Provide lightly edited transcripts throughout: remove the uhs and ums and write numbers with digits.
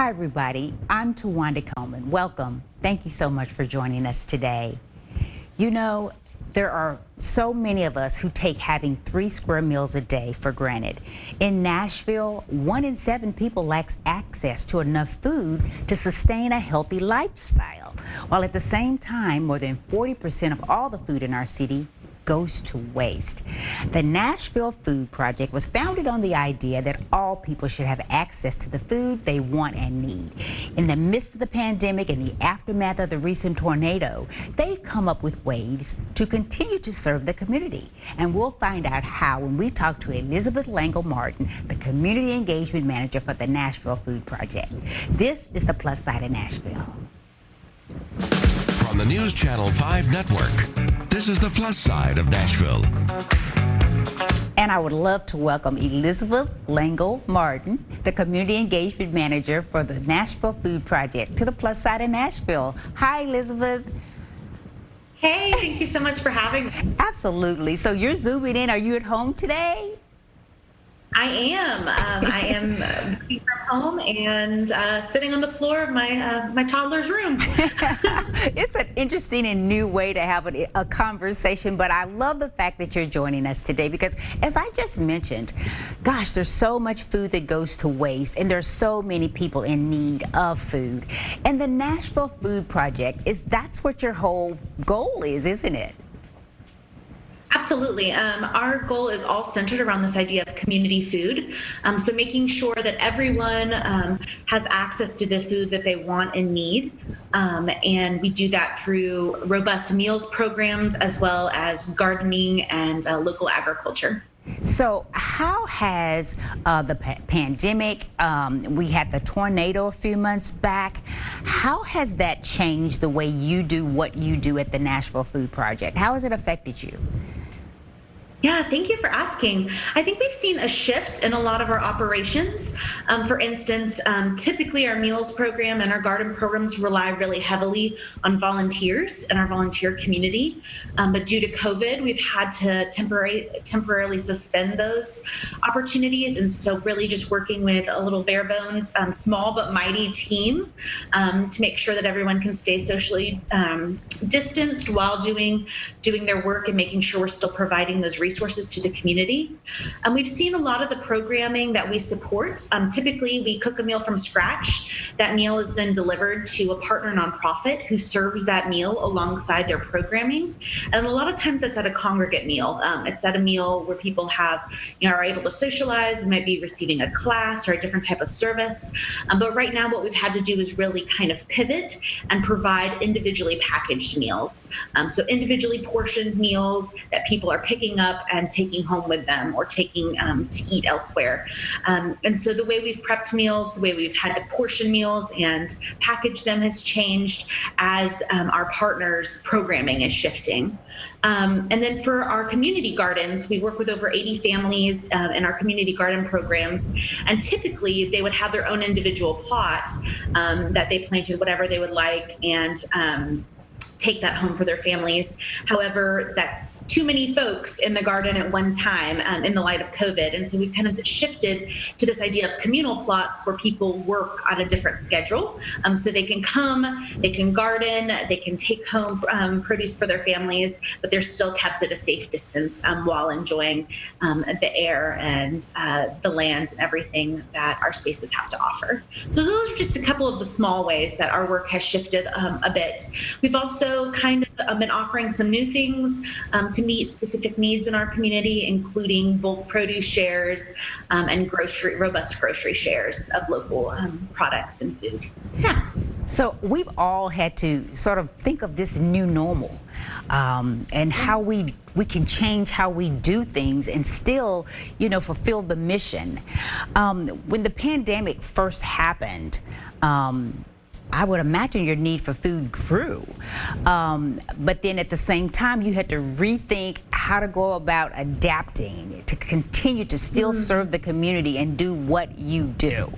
Hi, everybody. I'm Tawanda Coleman. Welcome. Thank you so much for joining us today. You know, there are so many of us who take having 3 square meals a day for granted. In Nashville, 1 in 7 people lacks access to enough food to sustain a healthy lifestyle, while at the same time, more than 40% of all the food in our city goes to waste. The Nashville Food Project was founded on the idea that all people should have access to the food they want and need. In the midst of the pandemic and the aftermath of the recent tornado, they've come up with ways to continue to serve the community. And we'll find out how when we talk to Elizabeth Langgle Martin, the Community Engagement Manager for the Nashville Food Project. This is the Plus Side of Nashville. From the News Channel 5 Network, this is the Plus Side of Nashville. And I would love to welcome Elizabeth Langgle Martin, the Community Engagement Manager for the Nashville Food Project, to the Plus Side of Nashville. Hi, Elizabeth. Hey, thank you so much for having me. Absolutely. So you're zooming in. Are you at home today? I am. I am working from home and sitting on the floor of my toddler's room. It's an interesting and new way to have a conversation, but I love the fact that you're joining us today because, as I just mentioned, gosh, there's so much food that goes to waste, and there's so many people in need of food. And the Nashville Food Project that's what your whole goal is, isn't it? Absolutely. Our goal is all centered around this idea of community food. So making sure that everyone has access to the food that they want and need. And we do that through robust meals programs as well as gardening and local agriculture. So how has the pandemic, we had the tornado a few months back, how has that changed the way you do what you do at the Nashville Food Project? How has it affected you? Yeah, thank you for asking. I think we've seen a shift in a lot of our operations. For instance, typically our meals program and our garden programs rely really heavily on volunteers and our volunteer community. But due to COVID, we've had to temporarily suspend those opportunities. And so really just working with a little bare bones, small but mighty team to make sure that everyone can stay socially distanced while doing their work and making sure we're still providing those resources to the community. We've seen a lot of the programming that we support. Typically, we cook a meal from scratch. That meal is then delivered to a partner nonprofit who serves that meal alongside their programming. And a lot of times that's at a congregate meal. It's at a meal where people are able to socialize and might be receiving a class or a different type of service. But right now, what we've had to do is really kind of pivot and provide individually packaged meals. So individually portioned meals that people are picking up and taking home with them or taking to eat elsewhere. And so the way we've prepped meals, the way we've had to portion meals and package them has changed as our partners' programming is shifting. And then for our community gardens, we work with over 80 families in our community garden programs. And typically they would have their own individual plots that they planted whatever they would like and take that home for their families. However, that's too many folks in the garden at one time in the light of COVID. And so we've kind of shifted to this idea of communal plots where people work on a different schedule. So they can come, they can garden, they can take home produce for their families, but they're still kept at a safe distance while enjoying the air and the land and everything that our spaces have to offer. So those are just a couple of the small ways that our work has shifted a bit. We've also kind of been offering some new things to meet specific needs in our community, including bulk produce shares and robust grocery shares of local products and food. Yeah. So we've all had to sort of think of this new normal and how we can change how we do things and still, fulfill the mission. When the pandemic first happened, I would imagine your need for food grew. But then at the same time, you had to rethink how to go about adapting to continue to still serve the community and do what you do.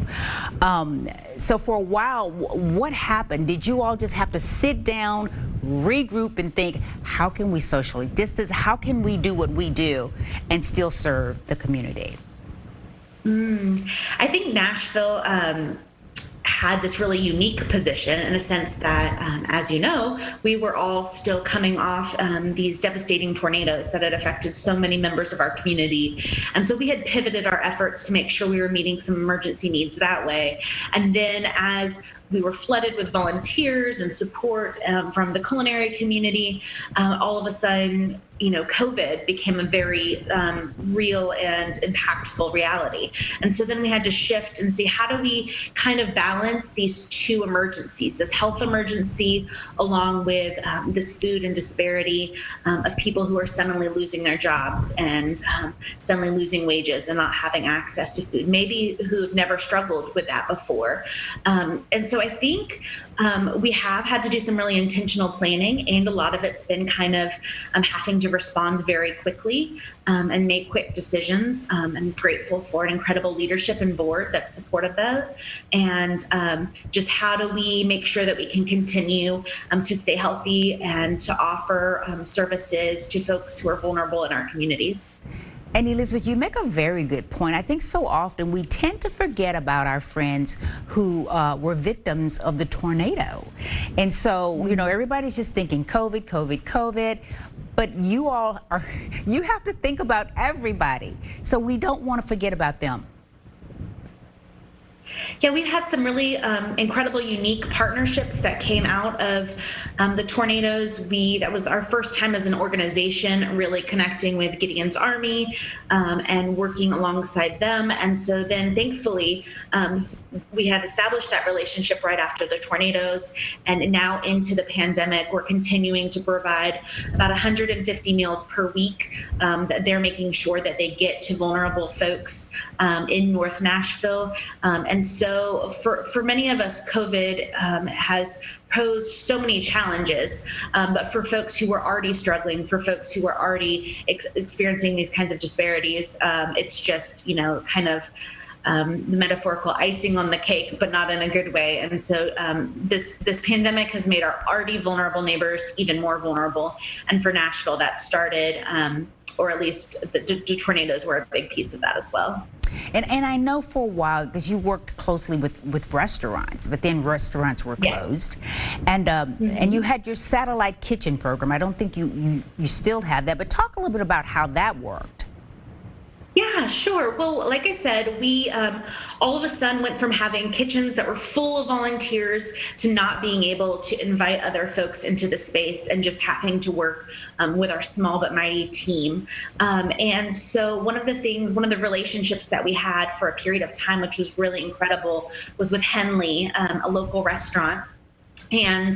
So for a while, what happened? Did you all just have to sit down, regroup and think, how can we socially distance? How can we do what we do and still serve the community? I think Nashville had this really unique position in a sense that, as you know, we were all still coming off these devastating tornadoes that had affected so many members of our community. And so we had pivoted our efforts to make sure we were meeting some emergency needs that way. And then as we were flooded with volunteers and support from the culinary community, all of a sudden, COVID became a very real and impactful reality. And so then we had to shift and see, how do we kind of balance these two emergencies, this health emergency along with this food and disparity of people who are suddenly losing their jobs and suddenly losing wages and not having access to food, maybe who've never struggled with that before. And so I think we have had to do some really intentional planning, and a lot of it's been kind of having to respond very quickly and make quick decisions. I'm grateful for an incredible leadership and board that supported that. And just how do we make sure that we can continue to stay healthy and to offer services to folks who are vulnerable in our communities. And Elizabeth, you make a very good point. I think so often we tend to forget about our friends who were victims of the tornado. And so, everybody's just thinking COVID, COVID, COVID. But you have to think about everybody. So we don't want to forget about them. Yeah, we've had some really incredible, unique partnerships that came out of the tornadoes. That was our first time as an organization really connecting with Gideon's Army and working alongside them. And so then thankfully, we had established that relationship right after the tornadoes. And now into the pandemic, we're continuing to provide about 150 meals per week that they're making sure that they get to vulnerable folks in North Nashville. And so for many of us, COVID has posed so many challenges, but for folks who were already struggling, for folks who were already experiencing these kinds of disparities, it's just, kind of the metaphorical icing on the cake, but not in a good way. And so this pandemic has made our already vulnerable neighbors even more vulnerable. And for Nashville, that started, or at least the tornadoes were a big piece of that as well. And I know for a while, because you worked closely with restaurants, but then restaurants were closed. Yes. And you had your satellite kitchen program. I don't think you still have that, but talk a little bit about how that worked. Yeah, sure. Well, like I said, we all of a sudden went from having kitchens that were full of volunteers to not being able to invite other folks into the space and just having to work with our small but mighty team. And so one of the relationships that we had for a period of time, which was really incredible, was with Henley, a local restaurant. And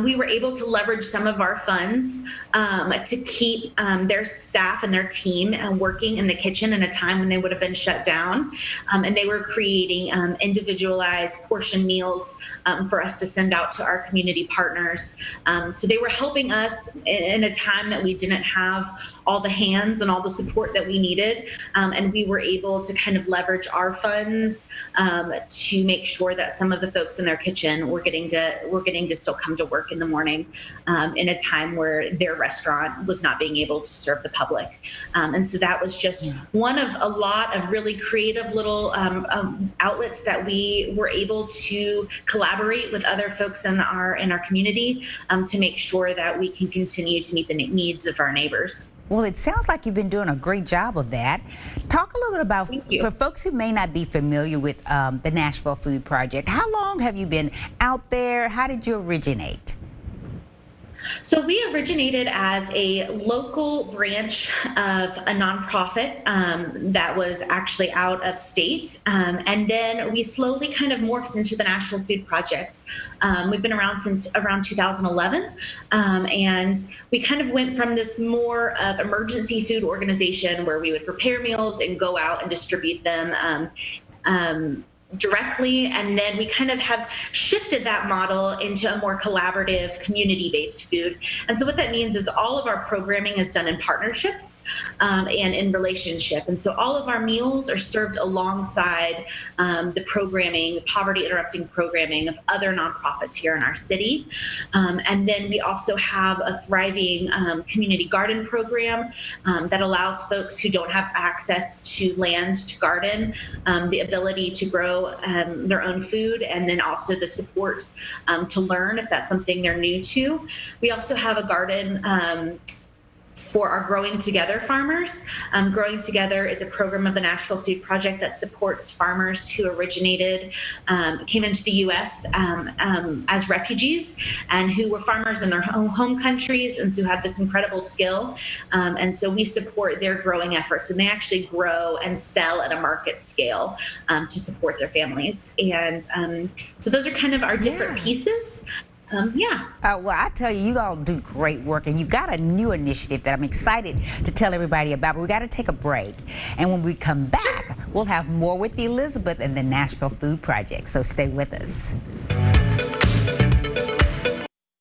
we were able to leverage some of our funds to keep their staff and their team working in the kitchen in a time when they would have been shut down. And they were creating individualized portion meals for us to send out to our community partners. So they were helping us in a time that we didn't have all the hands and all the support that we needed. And we were able to kind of leverage our funds to make sure that some of the folks in their kitchen were getting to still come to work in the morning in a time where their restaurant was not being able to serve the public. And so that was just one of a lot of really creative little outlets that we were able to collaborate with other folks in our community to make sure that we can continue to meet the needs of our neighbors. Well, it sounds like you've been doing a great job of that. Talk a little bit about, for folks who may not be familiar with the Nashville Food Project, how long have you been out there? How did you originate? So we originated as a local branch of a nonprofit that was actually out of state. And then we slowly kind of morphed into the Nashville Food Project. We've been around since around 2011. And we kind of went from this more of emergency food organization where we would prepare meals and go out and distribute them directly, and then we kind of have shifted that model into a more collaborative, community-based food. And so what that means is all of our programming is done in partnerships and in relationship. And so all of our meals are served alongside the programming, the poverty-interrupting programming of other nonprofits here in our city. And then we also have a thriving community garden program that allows folks who don't have access to land to garden the ability to grow grow their own food, and then also the support to learn if that's something they're new to. We also have a garden for our Growing Together farmers. Growing Together is a program of the Nashville Food Project that supports farmers who came into the U.S. As refugees and who were farmers in their home countries and who have this incredible skill. And so we support their growing efforts, and they actually grow and sell at a market scale to support their families. And so those are kind of our different pieces. Well, I tell you, you all do great work, and you've got a new initiative that I'm excited to tell everybody about, but we got to take a break. And when we come back, we'll have more with Elizabeth and the Nashville Food Project, so stay with us.